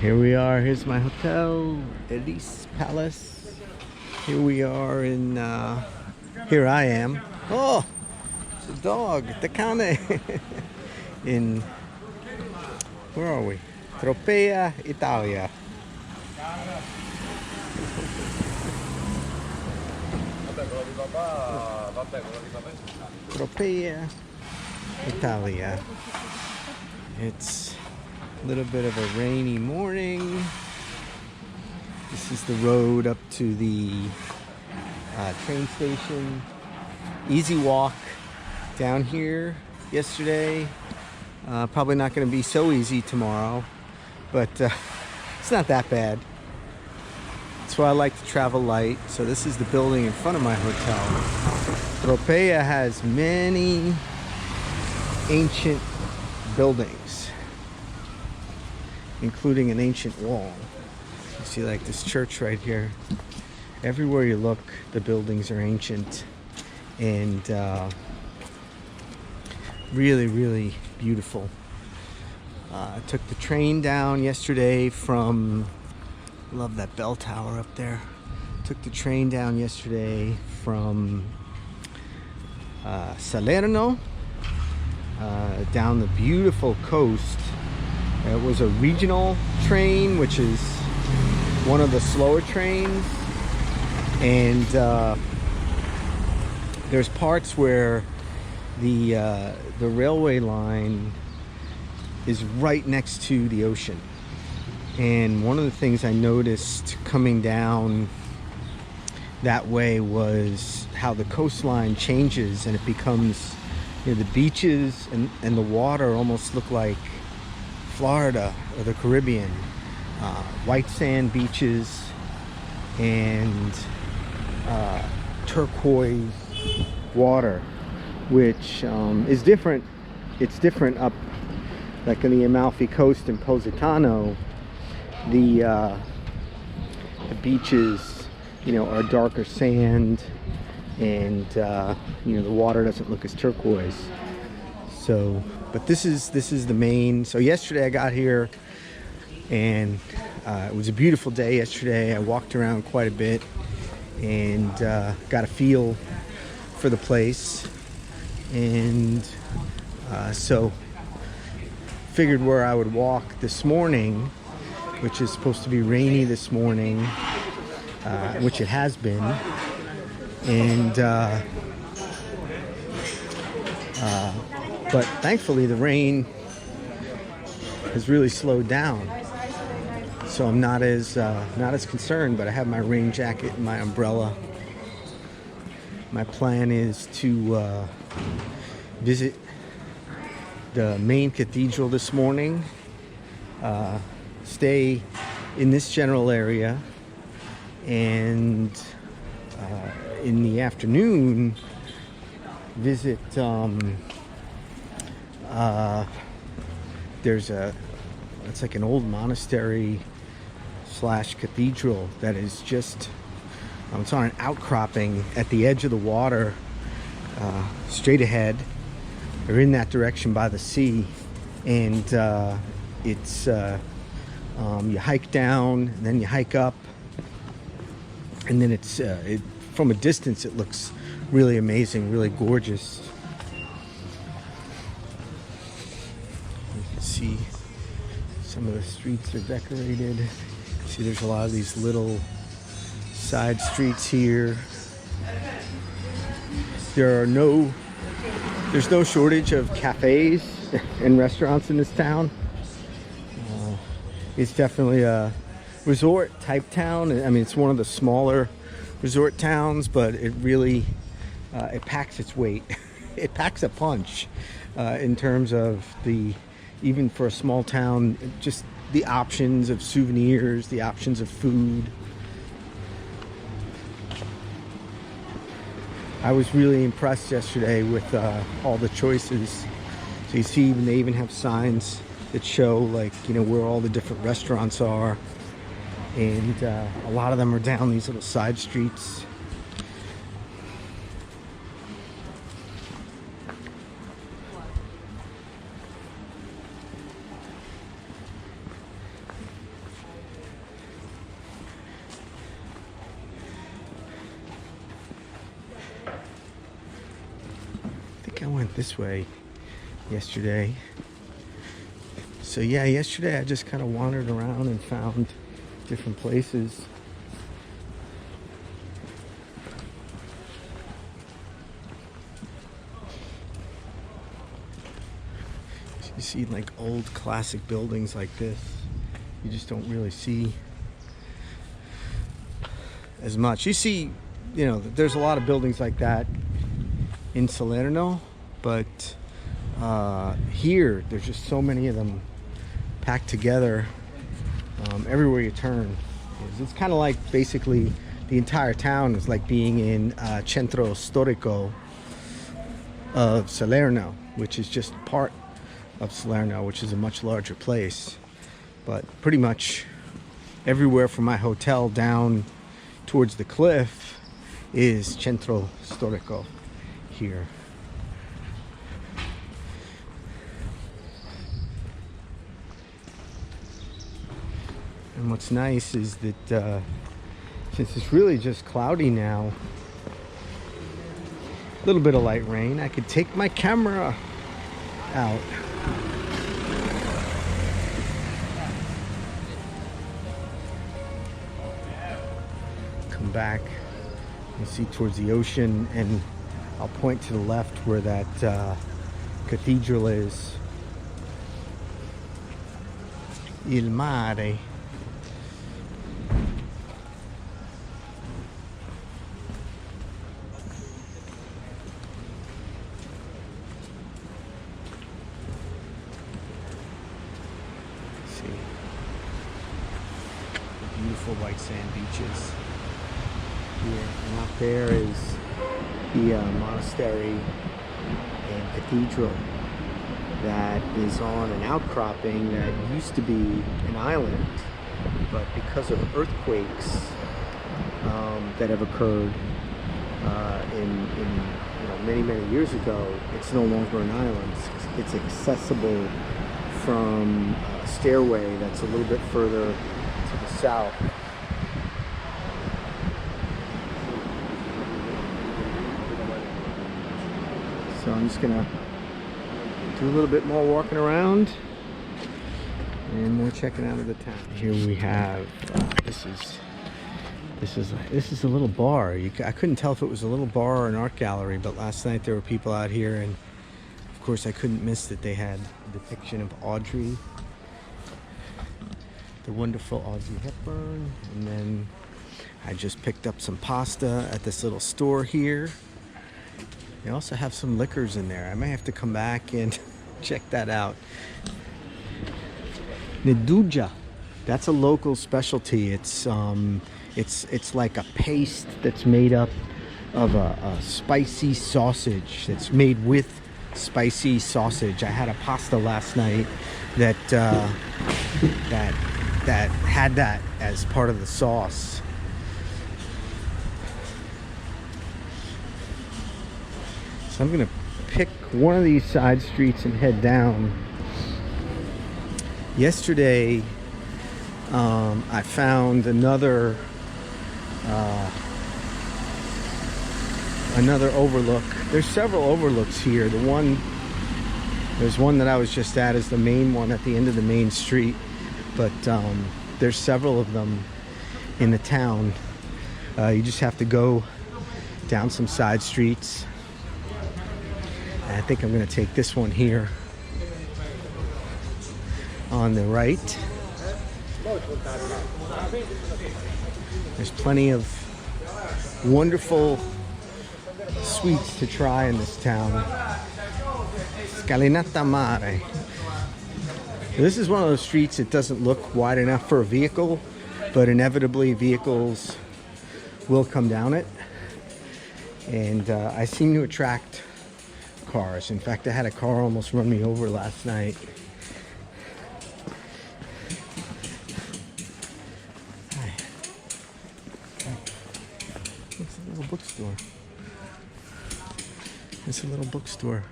Here we are. Here's my hotel, Elise Palace. Here we are in, here I am. Oh, it's a dog, the cane. In, where are we? Tropea, Italia. Tropea, Italia. It's a little bit of a rainy morning. This is the road up to the train station. Easy walk down here yesterday. Probably not going to be so easy tomorrow, but it's not that bad. That's why I like to travel light. So this is the building in front of my hotel. Tropea has many ancient buildings, including an ancient wall. You see like this church right here. Everywhere you look, the buildings are ancient and really, really beautiful. I took the train down yesterday from, love that bell tower up there. Took the train down yesterday from Salerno down the beautiful coast. It was a regional train, which is one of the slower trains, and there's parts where the railway line is right next to the ocean. And one of the things I noticed coming down that way was how the coastline changes, and it becomes, you know, the beaches and the water almost look like Florida or the Caribbean. White sand beaches and turquoise water, which is different. It's different up like in the Amalfi Coast in Positano. The beaches, you know, are darker sand, and you know, the water doesn't look as turquoise. So, but this is the main. So yesterday I got here, and it was a beautiful day yesterday. I walked around quite a bit and got a feel for the place, and so figured where I would walk this morning, which is supposed to be rainy this morning, which it has been, and but thankfully the rain has really slowed down, so I'm not as concerned. But I have my rain jacket and my umbrella. My plan is to visit the main cathedral this morning, stay in this general area, and in the afternoon visit it's like an old monastery slash cathedral that is just it's on an outcropping at the edge of the water, straight ahead, or in that direction by the sea. And it's you hike down, and then you hike up, and then it's from a distance it looks really amazing, really gorgeous. You can see some of the streets are decorated. See, there's a lot of these little side streets here. There's no shortage of cafes and restaurants in this town. It's definitely a resort type town. I mean, it's one of the smaller resort towns, but it really it packs its weight. It packs a punch in terms of even for a small town, just the options of souvenirs, the options of food. I was really impressed yesterday with all the choices. So you see, they even have signs that show, like, you know, where all the different restaurants are, and a lot of them are down these little side streets. this way yesterday. So yeah, yesterday I just kind of wandered around and found different places. You see like old classic buildings like this, you just don't really see as much. You see, you know, there's a lot of buildings like that in Salerno, but here there's just so many of them packed together everywhere you turn. It's kind of like basically the entire town is like being in Centro Storico of Salerno, which is just part of Salerno, which is a much larger place. But pretty much everywhere from my hotel down towards the cliff is Centro Storico here. And what's nice is that since it's really just cloudy now, a little bit of light rain, I could take my camera out. Come back and see towards the ocean, and I'll point to the left where that cathedral is. Il mare. Beautiful white sand beaches here, and out there is the monastery and cathedral that is on an outcropping that used to be an island, but because of earthquakes that have occurred many years ago, it's no longer an island. It's accessible from a stairway that's a little bit further to the south. So I'm just gonna do a little bit more walking around and more checking out of the town. Here we have this is a little bar. I couldn't tell if it was a little bar or an art gallery, but last night there were people out here, and of course I couldn't miss that they had a depiction of Audrey, the wonderful Audrey Hepburn. And then I just picked up some pasta at this little store here. They also have some liquors in there. I may have to come back and check that out. Neduja, that's a local specialty. It's like a paste that's made up of a spicy sausage that's made with spicy sausage. I had a pasta last night that had that as part of the sauce. So I'm gonna pick one of these side streets and head down. Yesterday I found another overlook. There's several overlooks here. There's one that I was just at is the main one at the end of the main street, but there's several of them in the town. You just have to go down some side streets. And I think I'm going to take this one here on the right. There's plenty of wonderful sweets to try in this town. Scalinata Mare. This is one of those streets that doesn't look wide enough for a vehicle, but inevitably vehicles will come down it. And I seem to attract cars. In fact, I had a car almost run me over last night. Bookstore. It's a little bookstore.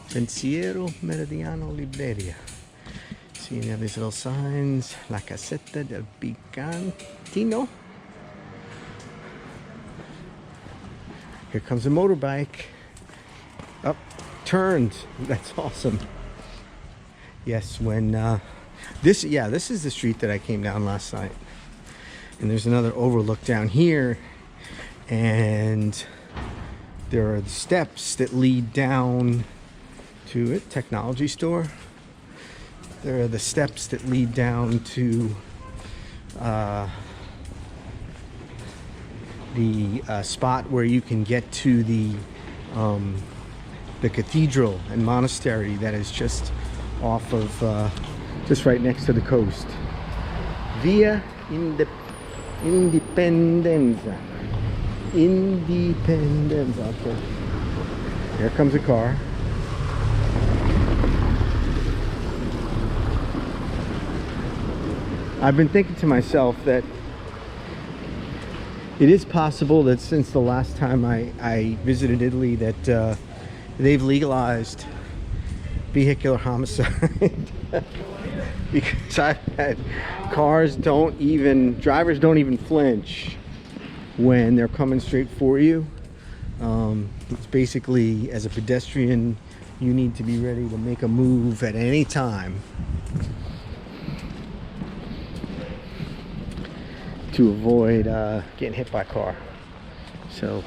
Pensiero Meridiano Libreria. See, you have these little signs. La Casetta del Picantino. Here comes a motorbike. Up. turned. That's awesome. Yes, when this is the street that I came down last night, and there's another overlook down here, and there are the steps that lead down to a technology store. There are the steps that lead down to the spot where you can get to the cathedral and monastery that is just off of, just right next to the coast. Via Indipendenza. Indipendenza. Okay. Here comes a car. I've been thinking to myself that it is possible that since the last time I visited Italy that they've legalized vehicular homicide. Because I've had drivers don't even flinch when they're coming straight for you. It's basically, as a pedestrian, you need to be ready to make a move at any time to avoid getting hit by a car. So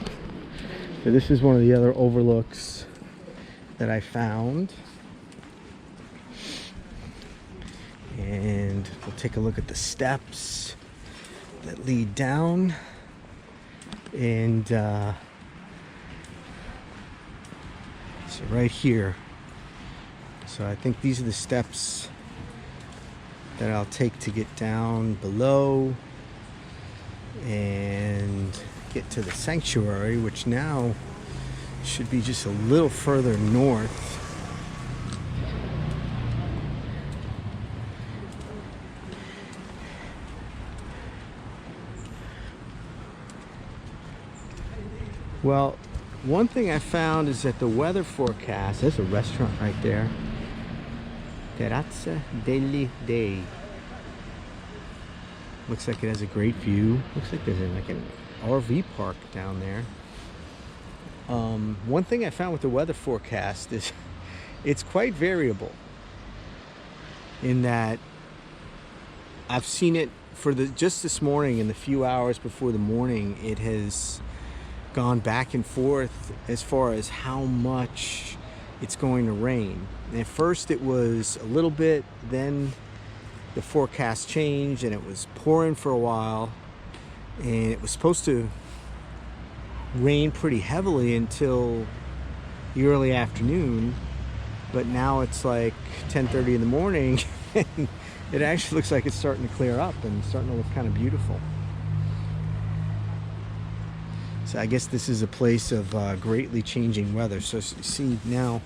this is one of the other overlooks that I found. And we'll take a look at the steps that lead down. And so right here. So I think these are the steps that I'll take to get down below and get to the sanctuary, which now should be just a little further north. Well, one thing I found is that the weather forecast, there's a restaurant right there. Terrazza degli Dei. Looks like it has a great view. Looks like there's like an RV park down there. One thing I found with the weather forecast is it's quite variable in that I've seen it for just this morning, in the few hours before the morning, it has gone back and forth as far as how much it's going to rain. And at first it was a little bit, then the forecast changed and it was pouring for a while, and it was supposed to rain pretty heavily until the early afternoon, but now it's like 10:30 in the morning and it actually looks like it's starting to clear up and starting to look kind of beautiful. So I guess this is a place of greatly changing weather. So see, now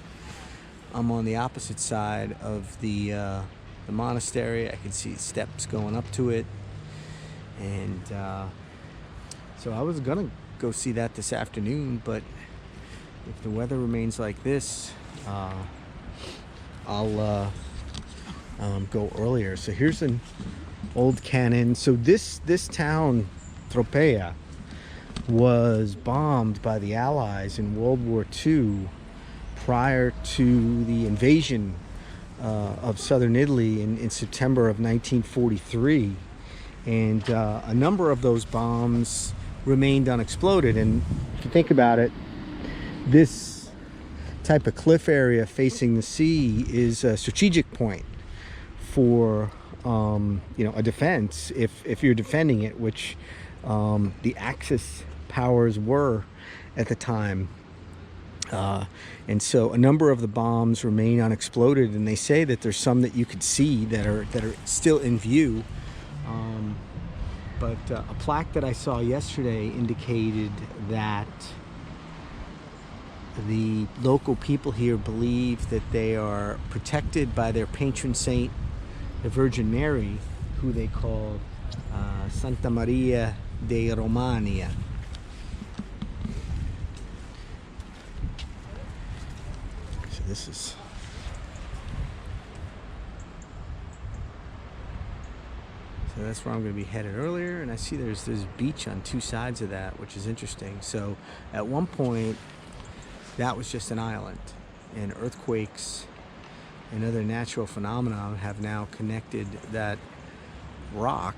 I'm on the opposite side of the monastery. I can see steps going up to it, and so I was gonna go see that this afternoon, but if the weather remains like this, I'll go earlier. So here's an old cannon. So this town, Tropea, was bombed by the Allies in World War II prior to the invasion of southern Italy in September of 1943, and a number of those bombs remained unexploded. And if you think about it, this type of cliff area facing the sea is a strategic point for a defense if you're defending it, which the Axis powers were at the time. And so a number of the bombs remain unexploded, and they say that there's some that you could see that are still in view. But a plaque that I saw yesterday indicated that the local people here believe that they are protected by their patron saint, the Virgin Mary, who they call Santa Maria dei Romania. So this is that's where I'm going to be headed earlier, and I see there's beach on two sides of that, which is interesting. So at one point that was just an island, and earthquakes and other natural phenomena have now connected that rock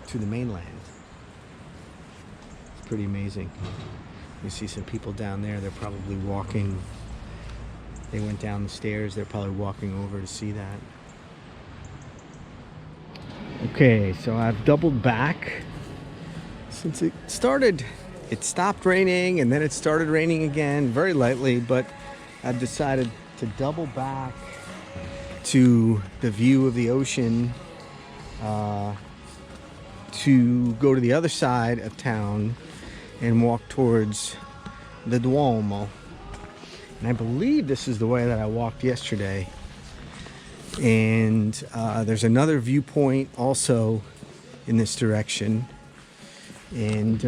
to the mainland. It's pretty amazing. You see some people down there, they're probably walking. They went down the stairs, they're probably walking over to see that. Okay, so I've doubled back. Since it started, it stopped raining and then it started raining again, very lightly, but I've decided to double back to the view of the ocean, to go to the other side of town and walk towards the Duomo. And I believe this is the way that I walked yesterday. And there's another viewpoint also in this direction. And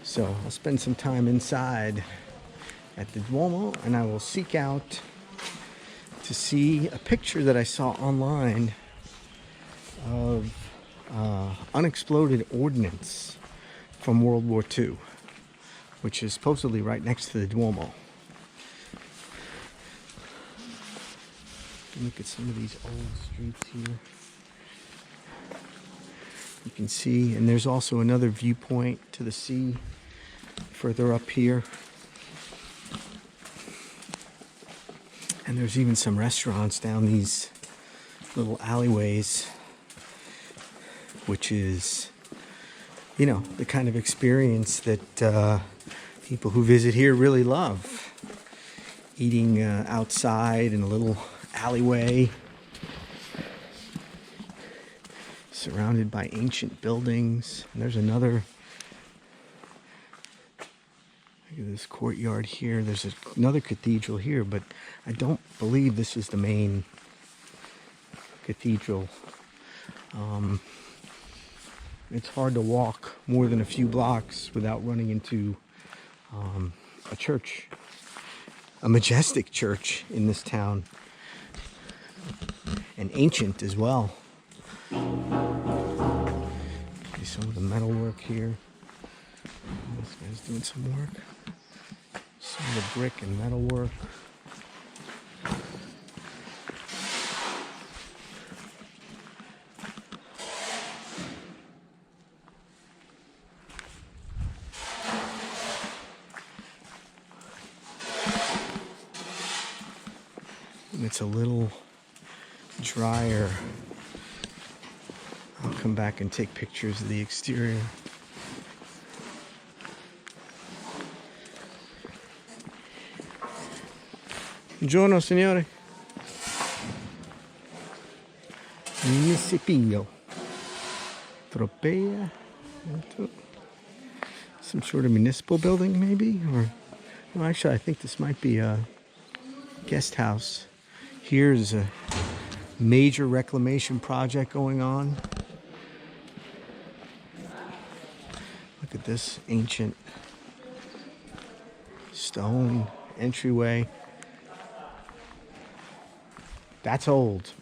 so I'll spend some time inside at the Duomo, and I will seek out to see a picture that I saw online of unexploded ordnance from World War II, which is supposedly right next to the Duomo. Look at some of these old streets here. You can see, and there's also another viewpoint to the sea further up here. And there's even some restaurants down these little alleyways, which is, you know, the kind of experience that people who visit here really love. Eating outside in a little alleyway, surrounded by ancient buildings. And there's another, look at this courtyard here. There's another cathedral here, but I don't believe this is the main cathedral. It's hard to walk more than a few blocks without running into a church, a majestic church in this town, and ancient as well. See some of the metal work here. This guy's doing some work. Some of the brick and metal work. And it's a little drier. I'll come back and take pictures of the exterior. Buongiorno, signore. Municipio. Tropea. Some sort of municipal building, maybe? Or, no, actually, I think this might be a guest house. Here's a major reclamation project going on. Look at this ancient stone entryway. That's old.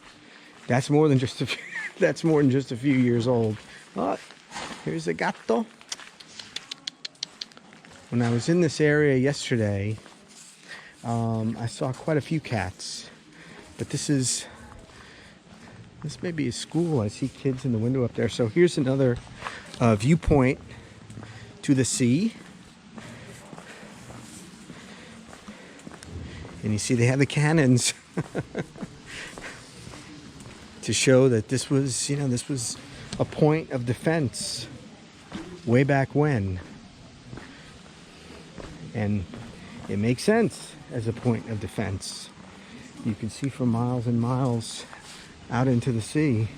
That's more than just a few, that's more than just a few years old. Oh, here's a gatto. When I was in this area yesterday, I saw quite a few cats. But this may be a school. I see kids in the window up there. So here's another viewpoint to the sea. And you see they have the cannons to show that this was, you know, this was a point of defense way back when. And it makes sense as a point of defense. You can see for miles and miles out into the sea.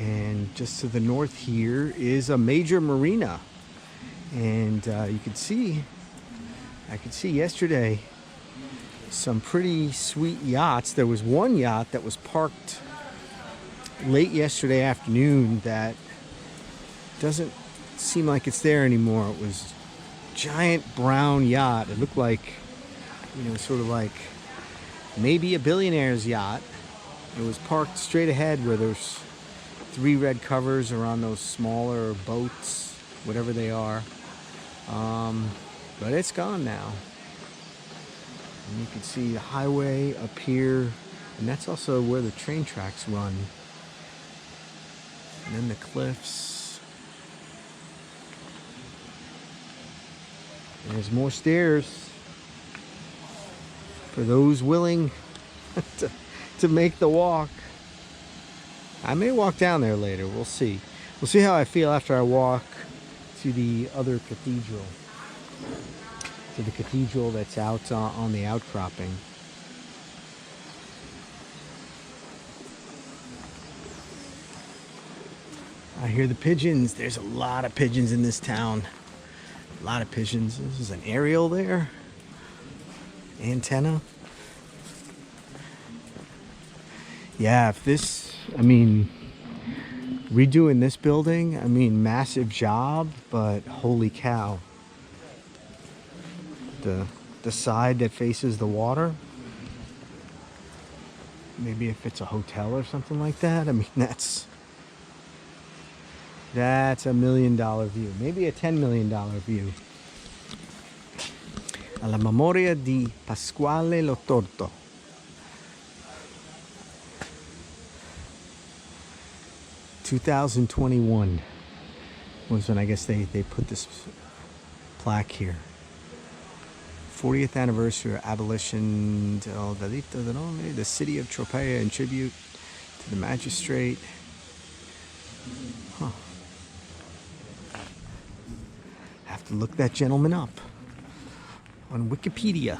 And just to the north here is a major marina. And you can see, I could see yesterday some pretty sweet yachts. There was one yacht that was parked late yesterday afternoon that doesn't seem like it's there anymore. It was a giant brown yacht. It looked like, you know, sort of like maybe a billionaire's yacht. It was parked straight ahead where there's 3 red covers are on those smaller boats, whatever they are. But it's gone now. And you can see the highway up here, and that's also where the train tracks run. And then the cliffs. And there's more stairs for those willing to make the walk. I may walk down there later. We'll see. We'll see how I feel after I walk to the other cathedral. To the cathedral that's out on the outcropping. I hear the pigeons. There's a lot of pigeons in this town. A lot of pigeons. This is an aerial there. Antenna. Yeah, if this, I mean, redoing this building, I mean, massive job, but holy cow. The side that faces the water, maybe if it's a hotel or something like that, I mean, that's $1 million view, maybe a $10 million view. Alla memoria di Pasquale Lotorto. (2021) was when I guess they put this plaque here. 40th anniversary of abolition del delito de nome, the city of Tropea in tribute to the magistrate. Huh. Have to look that gentleman up on Wikipedia.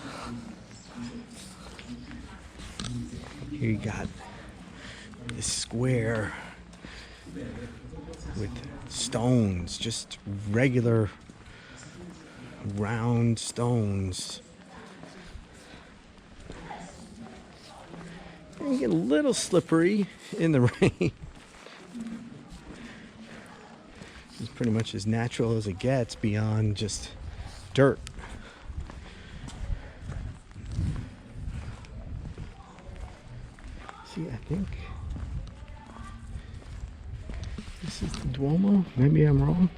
Here you got this square with stones, just regular round stones. And you get a little slippery in the rain. It's pretty much as natural as it gets beyond just dirt. See, I think this is the Duomo. Maybe I'm wrong.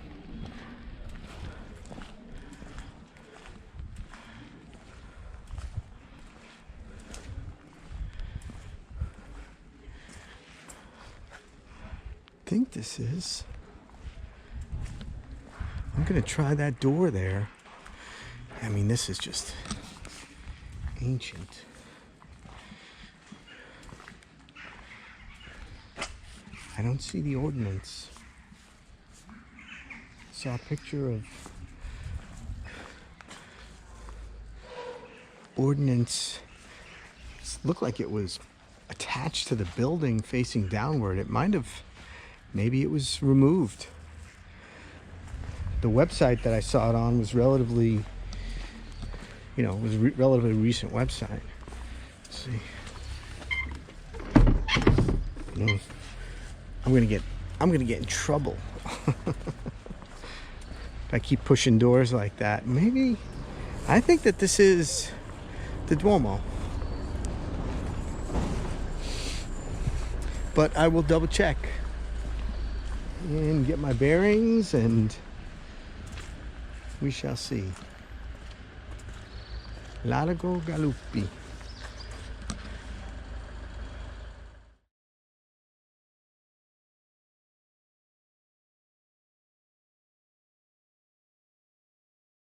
I think this is. I'm gonna try that door there. I mean, this is just ancient. I don't see the ordinance. Saw a picture of ordinance. It looked like it was attached to the building facing downward. It might have, maybe it was removed. The website that I saw it on was relatively, relatively recent website. Let's see. No. I'm gonna get in trouble if I keep pushing doors like that. Maybe I think that this is the Duomo, but I will double check and get my bearings, and we shall see. Largo Galuppi.